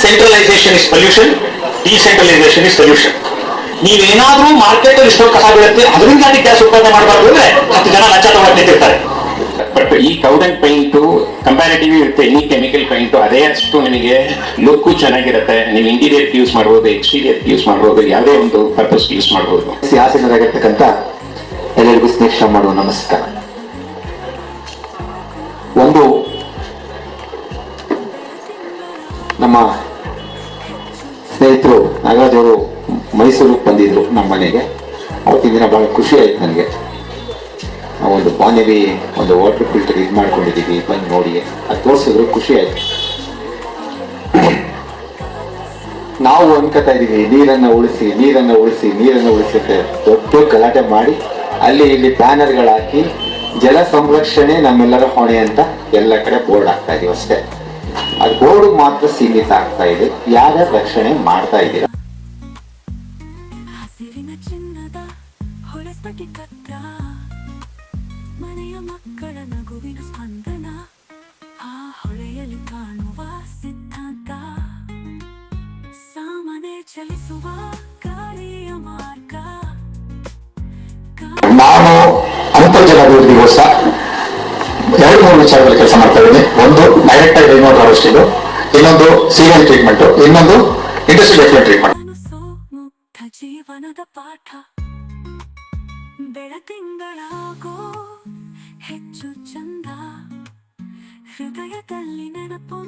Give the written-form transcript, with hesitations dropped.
Centralisation is pollution, decentralisation is solution. ನೀವೇನಾದ್ರೂ market ಅಲ್ಲಿ ಇಷ್ಟೊಂದು ಕಸ ಬೀಳುತ್ತೆ, ಅದರಿಂದ ಗ್ಯಾಸ್ ಉತ್ಪಾದನೆ ಮಾಡಬಾರ್ದು ಅಂದ್ರೆ 10 ಜನ ಲಂಚ ತಗೊಂಡು ನಿಂತಿರ್ತಾರೆ. ಬಟ್ ಈ ಕೌಡನ್ ಪೈಂಟು ಕಂಪ್ಯಾರಿಟಿವ್ಲಿ ಇರುತ್ತೆ ಎನಿ ಕೆಮಿಕಲ್ ಪೈಂಟು, ಅದೇ ಅಷ್ಟು ನಿಮಗೆ ಲುಕ್ಕು ಚೆನ್ನಾಗಿರುತ್ತೆ. ನೀವು ಇಂಟೀರಿಯರ್ ಯೂಸ್ ಮಾಡ್ಬೋದು, ಎಕ್ಸ್ಟೀರಿಯರ್ ಯೂಸ್ ಮಾಡ್ಬೋದು, ಯಾವುದೇ ಒಂದು ಪರ್ಪಸ್ ಯೂಸ್ ಮಾಡ್ಬೋದು. ಹಾಸನದಾಗಿರ್ತಕ್ಕಂಥ ಎಲ್ಲರಿಗೂ ಸ್ನೇಹ ಮಾಡುವ ನಮಸ್ಕಾರ. ಒಂದು ನಮ್ಮ ಸ್ನೇಹಿತರು ನಾಗರಾಜ್ ಅವರು ಮೈಸೂರಿಗೆ ಬಂದಿದ್ರು ನಮ್ಮ ಮನೆಗೆ. ಅವತ್ತಿನ ದಿನ ಬಹಳ ಖುಷಿ ಆಯ್ತು ನನಗೆ. ಒಂದು ಬಾನೆಲಿ ಒಂದು ವಾಟರ್ ಫಿಲ್ಟರ್ ಇದು ಮಾಡ್ಕೊಂಡಿದ್ದೀವಿ, ಬಂದು ನೋಡಿ ಅದು ತೋರಿಸಿದ್ರು, ಖುಷಿ ಆಯ್ತು. ನಾವು ಅನ್ಕೋತಾ ಇದೀವಿ ನೀರನ್ನು ಉಳಿಸಿ ನೀರನ್ನು ಉಳಿಸಿ ನೀರನ್ನು ಉಳಿಸಿ ಅಂತ ದೊಡ್ಡ ಗಲಾಟೆ ಮಾಡಿ ಅಲ್ಲಿ ಇಲ್ಲಿ ಬ್ಯಾನರ್ಗಳು ಹಾಕಿ ಜಲ ಸಂರಕ್ಷಣೆ ನಮ್ಮೆಲ್ಲರ ಹೊಣೆ ಅಂತ ಎಲ್ಲ ಕಡೆ ಬೋರ್ಡ್ ಹಾಕ್ತಾ ಇದೀವಿ ಅಷ್ಟೇ. ಅದು ಬೋರ್ಡ್ ಮಾತ್ರ ಸೀಮಿತ ಆಗ್ತಾ ಇದೆ. ಯಾರ್ಯಾರು ರಕ್ಷಣೆ ಮಾಡ್ತಾ ಇದ್ದೀರಾ? ಮನೆಯ ಮಕ್ಕಳ ನಗುವಿನ ಸ್ಪಂದನ, ಆ ಹೊಳೆಯಲ್ಲಿ ಕಾಣುವ ಸಿದ್ಧಾಂತ, ಸಾಮನೆ ಚಲಿಸುವ ಗಾಳಿಯ ಮಾರ್ಗ. ನಾನು ಅಂತರ್ಜಲ ಅಭಿವೃದ್ಧಿಗೋಸ್ಕರ 2-3 ವಿಚಾರಗಳಲ್ಲಿ ಕೆಲಸ ಮಾಡ್ತಾ ಇದ್ದೀನಿ. ಒಂದು ಡೈರೆಕ್ಟ್ ಆಗಿ ರೈನ್ ವಾಟರ್ ಹಾರ್ವೆಸ್ಟಿಂಗ್, ಇನ್ನೊಂದು ಸೀರಿಯಲ್ ಟ್ರೀಟ್ಮೆಂಟ್, ಇನ್ನೊಂದು ಇಂಡಸ್ಟ್ರಿಯಲ್ ಎಫ್ಲುಯೆಂಟ್ ಟ್ರೀಟ್ಮೆಂಟ್. ಮುಕ್ತ ಜೀವನದ ಪಾಠ, ಬೆಳತಿಂಗಳಾಗೋ ಹೆಚ್ಚು ಚಂದ, ಹೃದಯದಲ್ಲಿ ನೆನಪು.